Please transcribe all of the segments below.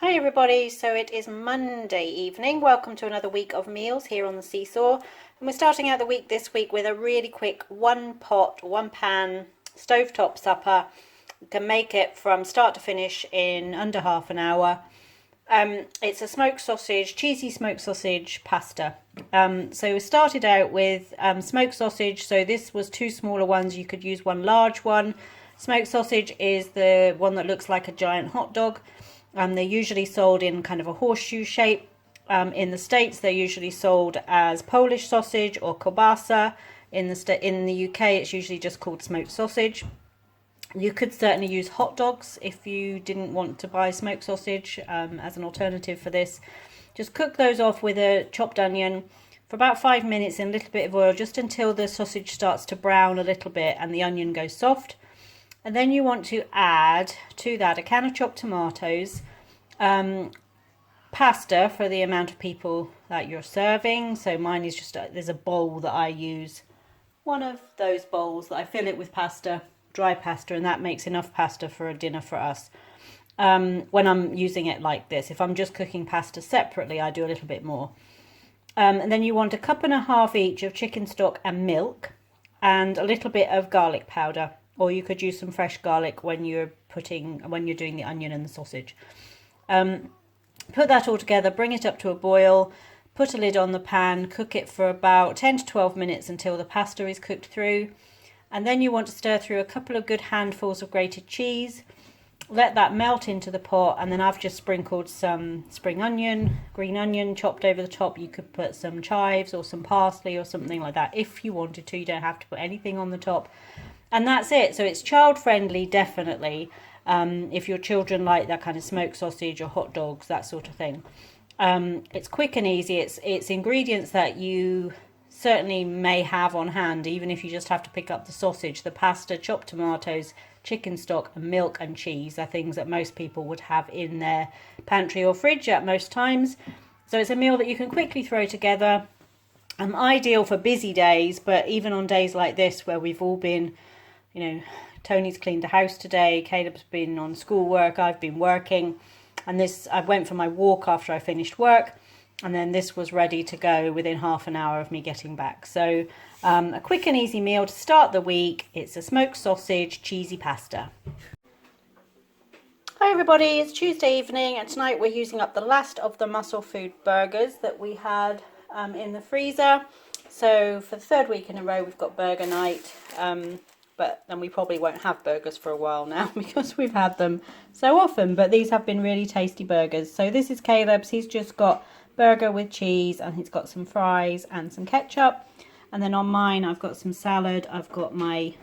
Hi everybody, so it is Monday evening. Welcome to another week of meals here on the SeeSaw. And we're starting out the week this week with a really quick one pot, one pan, stovetop supper. You can make it from start to finish in under half an hour. It's a smoked sausage, cheesy smoked sausage pasta. So we started out with smoked sausage. So this was two smaller ones. You could use one large one. Smoked sausage is the one that looks like a giant hot dog. They're usually sold in kind of a horseshoe shape. In the States, they're usually sold as Polish sausage or kielbasa. In the UK, it's usually just called smoked sausage. You could certainly use hot dogs if you didn't want to buy smoked sausage as an alternative for this. Just cook those off with a chopped onion for about 5 minutes in a little bit of oil, just until the sausage starts to brown a little bit and the onion goes soft. And then you want to add to that a can of chopped tomatoes, pasta for the amount of people that you're serving. So mine is just, there's a bowl that I use, one of those bowls that I fill it with pasta, dry pasta, and that makes enough pasta for a dinner for us. When I'm using it like this, if I'm just cooking pasta separately, I do a little bit more. And then you want 1.5 cups each of chicken stock and milk, and a little bit of garlic powder. Or you could use some fresh garlic when you're doing the onion and the sausage. Put that all together, bring it up to a boil, put a lid on the pan, cook it for about 10 to 12 minutes until the pasta is cooked through. And then you want to stir through a couple of good handfuls of grated cheese. Let that melt into the pot, and then I've just sprinkled some spring onion, green onion chopped over the top. You could put some chives or some parsley or something like that if you wanted to. You don't have to put anything on the top. And that's it. So it's child friendly, definitely. If your children like that kind of smoked sausage or hot dogs, that sort of thing. It's quick and easy. It's ingredients that you certainly may have on hand, even if you just have to pick up the sausage, the pasta, chopped tomatoes, chicken stock, and milk and cheese are things that most people would have in their pantry or fridge at most times. So it's a meal that you can quickly throw together. Ideal for busy days, but even on days like this where we've all been, Tony's cleaned the house today, Caleb's been on schoolwork, I've been working, and I went for my walk after I finished work, and then this was ready to go within half an hour of me getting back. So a quick and easy meal to start the week. It's a smoked sausage, cheesy pasta. Hi everybody, it's Tuesday evening, and tonight we're using up the last of the muscle food burgers that we had in the freezer. So for the third week in a row we've got burger night. But then we probably won't have burgers for a while now because we've had them so often. But these have been really tasty burgers. So this is Caleb's. He's just got burger with cheese, and he's got some fries and some ketchup. And then on mine, I've got some salad. I've got my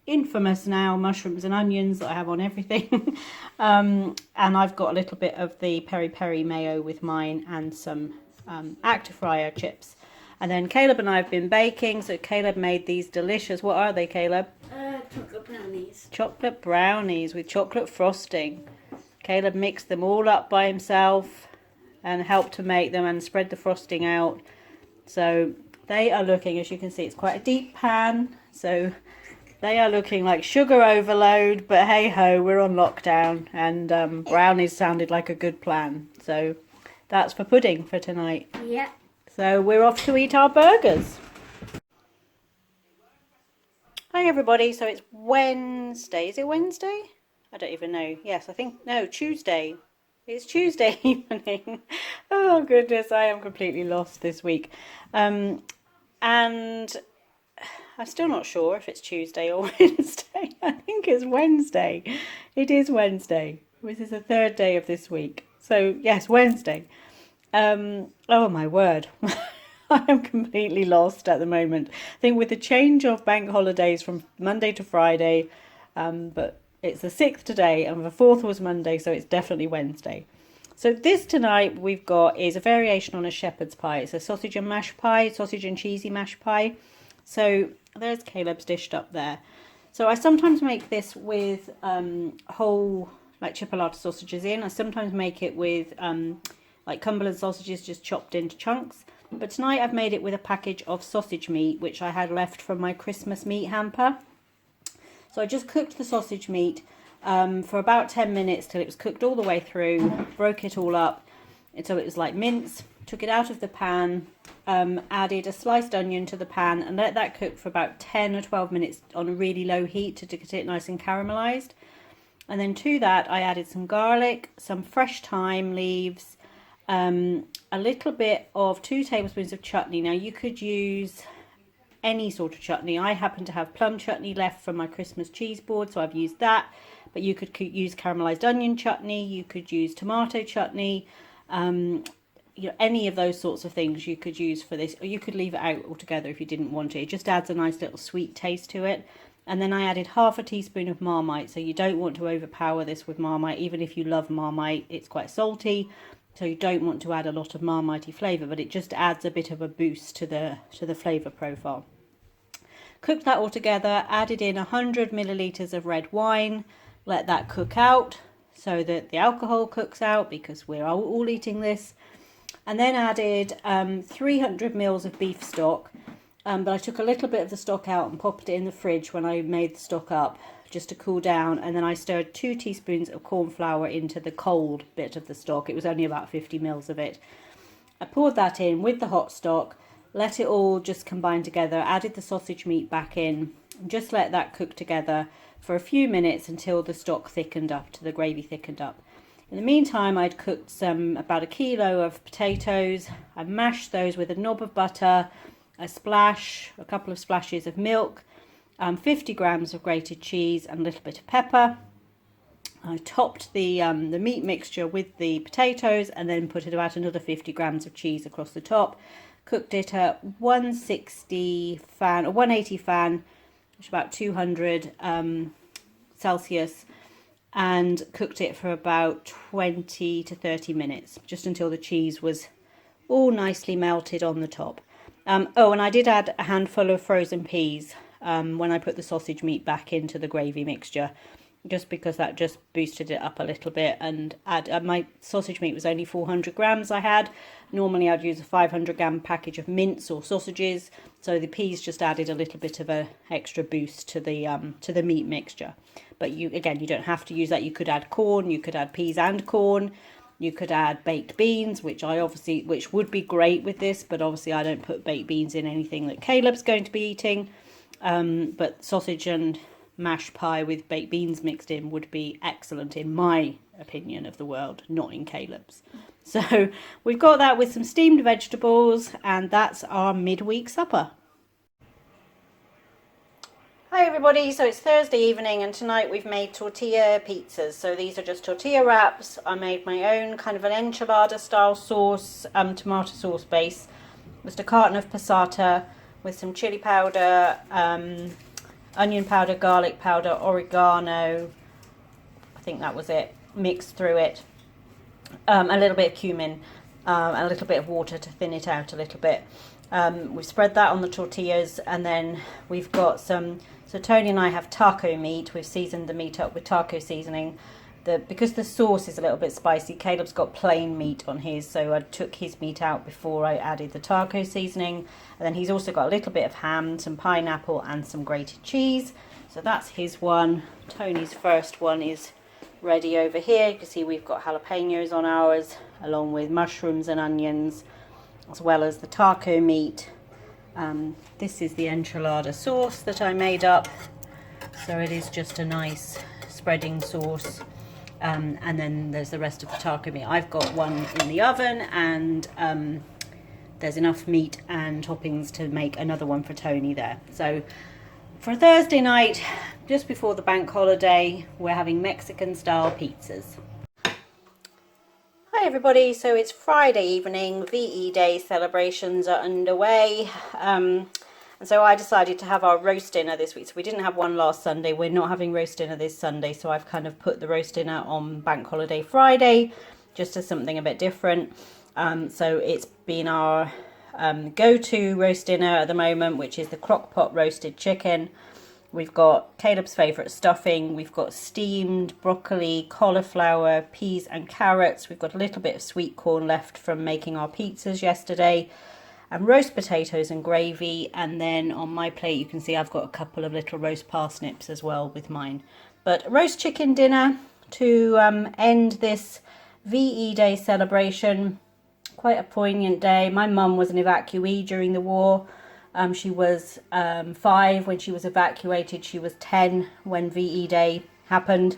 infamous now mushrooms and onions that I have on everything. And I've got a little bit of the peri peri mayo with mine, and some active fryer chips. And then Caleb and I have been baking. So Caleb made these delicious, what are they, Caleb? Chocolate brownies. Chocolate brownies with chocolate frosting. Caleb mixed them all up by himself and helped to make them and spread the frosting out. So they are looking, as you can see, it's quite a deep pan. So they are looking like sugar overload, but hey ho, we're on lockdown, and brownies sounded like a good plan. So that's for pudding for tonight. Yeah. So we're off to eat our burgers. Hi everybody, so it's Wednesday. Is it Wednesday? I don't even know. Yes, I think, no, Tuesday. It's Tuesday evening. Oh goodness, I am completely lost this week. And I'm still not sure if it's Tuesday or Wednesday. I think it's Wednesday. It is Wednesday. This is the third day of this week. So yes, Wednesday. Oh my word. I am completely lost at the moment. I think with the change of bank holidays from Monday to Friday, but it's the 6th today, and the 4th was Monday, so it's definitely Wednesday. So this tonight we've got is a variation on a shepherd's pie. It's a sausage and mash pie, sausage and cheesy mash pie. So there's Caleb's dished up there. So I sometimes make this with whole like chipolata sausages in. I sometimes make it with like Cumberland sausages just chopped into chunks. But tonight I've made it with a package of sausage meat, which I had left from my Christmas meat hamper. So I just cooked the sausage meat for about 10 minutes till it was cooked all the way through, broke it all up until it was like mince, took it out of the pan, added a sliced onion to the pan and let that cook for about 10 or 12 minutes on a really low heat to get it nice and caramelized. And then to that I added some garlic, some fresh thyme leaves, a little bit of 2 tablespoons of chutney. Now you could use any sort of chutney. I happen to have plum chutney left from my Christmas cheese board, so I've used that. But you could use caramelized onion chutney, you could use tomato chutney, any of those sorts of things you could use for this, or you could leave it out altogether if you didn't want it. It just adds a nice little sweet taste to it. And then I added half a teaspoon of Marmite, so you don't want to overpower this with Marmite. Even if you love Marmite, it's quite salty, so you don't want to add a lot of Marmitey flavour, but it just adds a bit of a boost to the flavour profile. Cooked that all together, added in 100 millilitres of red wine, let that cook out so that the alcohol cooks out because we're all eating this. And then added 300 mils of beef stock, but I took a little bit of the stock out and popped it in the fridge when I made the stock up just to cool down. And then I stirred 2 teaspoons of corn flour into the cold bit of the stock. It was only about 50 mils of it. I poured that in with the hot stock, let it all just combine together, added the sausage meat back in, and just let that cook together for a few minutes until the stock thickened up, till the gravy thickened up. In the meantime, I'd cooked about a kilo of potatoes. I mashed those with a knob of butter, a couple of splashes of milk, 50 grams of grated cheese and a little bit of pepper. I topped the meat mixture with the potatoes and then put about another 50 grams of cheese across the top. Cooked it at 180 fan, which is about 200 Celsius, and cooked it for about 20 to 30 minutes, just until the cheese was all nicely melted on the top. And I did add a handful of frozen peas when I put the sausage meat back into the gravy mixture, just because that just boosted it up a little bit. And my sausage meat was only 400 grams I had. Normally I'd use a 500 gram package of mince or sausages, so the peas just added a little bit of a extra boost to the meat mixture. But you don't have to use that. You could add corn, you could add peas and corn, you could add baked beans, which would be great with this, but obviously I don't put baked beans in anything that Caleb's going to be eating. But sausage and mash pie with baked beans mixed in would be excellent in my opinion of the world, not in Caleb's. So we've got that with some steamed vegetables, and that's our midweek supper. Hi everybody, so it's Thursday evening and tonight we've made tortilla pizzas. So these are just tortilla wraps. I made my own kind of an enchilada style sauce, tomato sauce base. Just a carton of passata with some chili powder, onion powder, garlic powder, oregano, I think that was it, mixed through it, a little bit of cumin, a little bit of water to thin it out a little bit. We've spread that on the tortillas, and then we've got so Toney and I have taco meat. We've seasoned the meat up with taco seasoning. Because the sauce is a little bit spicy, Caleb's got plain meat on his, so I took his meat out before I added the taco seasoning. And then he's also got a little bit of ham, some pineapple and some grated cheese. So that's his one. Toney's first one is ready over here. You can see we've got jalapenos on ours, along with mushrooms and onions, as well as the taco meat. This is the enchilada sauce that I made up. So it is just a nice spreading sauce. And then there's the rest of the taco meat. I've got one in the oven, and there's enough meat and toppings to make another one for Toney there. So for Thursday night, just before the bank holiday, we're having Mexican style pizzas. Hi everybody, so it's Friday evening, VE Day celebrations are underway. And so I decided to have our roast dinner this week. So we didn't have one last Sunday. We're not having roast dinner this Sunday. So I've kind of put the roast dinner on Bank Holiday Friday, just as something a bit different. So it's been our go-to roast dinner at the moment, which is the crock pot roasted chicken. We've got Caleb's favourite stuffing. We've got steamed broccoli, cauliflower, peas and carrots. We've got a little bit of sweet corn left from making our pizzas yesterday. And roast potatoes and gravy, and then on my plate you can see I've got a couple of little roast parsnips as well with mine. But roast chicken dinner to end this VE Day celebration. Quite a poignant day. My mum was an evacuee during the war. She was 5 when she was evacuated. She was 10 when VE Day happened.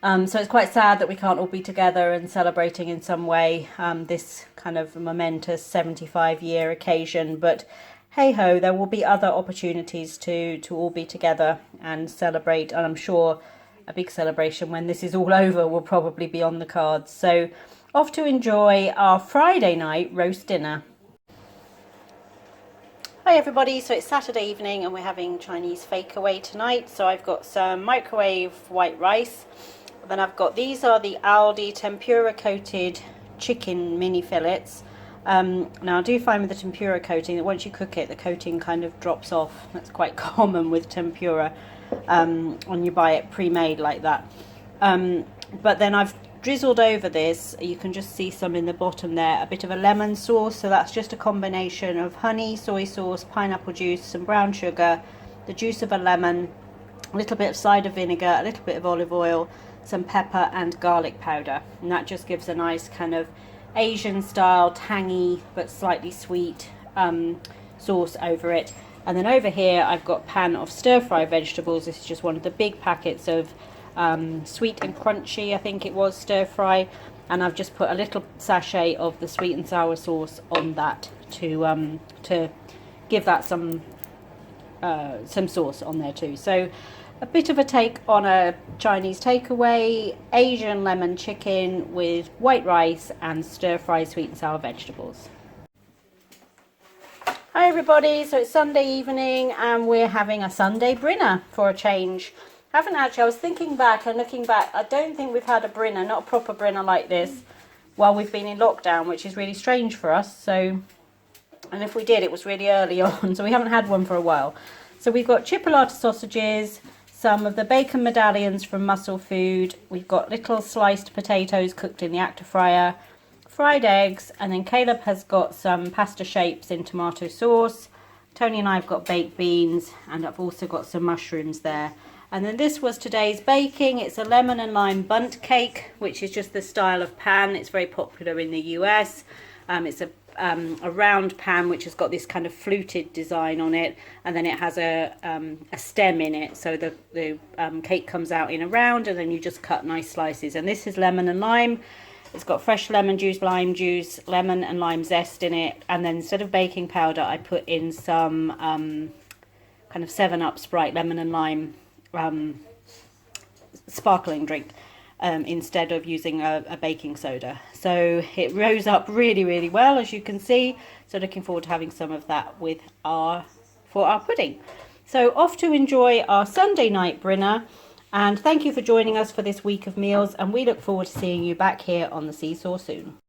So it's quite sad that we can't all be together and celebrating in some way this kind of momentous 75-year occasion. But hey ho, there will be other opportunities to all be together and celebrate. And I'm sure a big celebration when this is all over will probably be on the cards. So off to enjoy our Friday night roast dinner. Hi everybody, so it's Saturday evening and we're having Chinese fakeaway tonight. So I've got some microwave white rice. Then I've got, these are the Aldi tempura coated chicken mini fillets. Now I do find with the tempura coating that once you cook it, the coating kind of drops off. That's quite common with tempura when you buy it pre-made like that. But then I've drizzled over this, you can just see some in the bottom there, a bit of a lemon sauce. So that's just a combination of honey, soy sauce, pineapple juice, some brown sugar, the juice of a lemon, a little bit of cider vinegar, a little bit of olive oil, some pepper and garlic powder, and that just gives a nice kind of Asian style tangy but slightly sweet sauce over it. And then over here I've got a pan of stir-fry vegetables. This is just one of the big packets of sweet and crunchy, I think it was, stir-fry, and I've just put a little sachet of the sweet and sour sauce on that to give that some sauce on there too. So a bit of a take on a Chinese takeaway, Asian lemon chicken with white rice and stir-fry sweet and sour vegetables. Hi everybody, so it's Sunday evening and we're having a Sunday Brinner for a change. I was thinking back and looking back, I don't think we've had a Brinner, not a proper Brinner like this, while we've been in lockdown, which is really strange for us. So, and if we did, it was really early on, so we haven't had one for a while. So we've got chipolata sausages, some of the bacon medallions from Muscle Food. We've got little sliced potatoes cooked in the actor fryer, fried eggs, and then Caleb has got some pasta shapes in tomato sauce. Tony and I have got baked beans, and I've also got some mushrooms there. And then this was today's baking. It's a lemon and lime bundt cake, which is just the style of pan. It's very popular in the US. It's a round pan which has got this kind of fluted design on it, and then it has a stem in it, so the cake comes out in a round and then you just cut nice slices. And this is lemon and lime. It's got fresh lemon juice, lime juice, lemon and lime zest in it, and then instead of baking powder I put in some kind of 7-Up Sprite lemon and lime sparkling drink instead of using a baking soda. So it rose up really, really well, as you can see. So looking forward to having some of that for our pudding. So off to enjoy our Sunday night Brinner, and thank you for joining us for this week of meals, and we look forward to seeing you back here on the SeeSaw soon.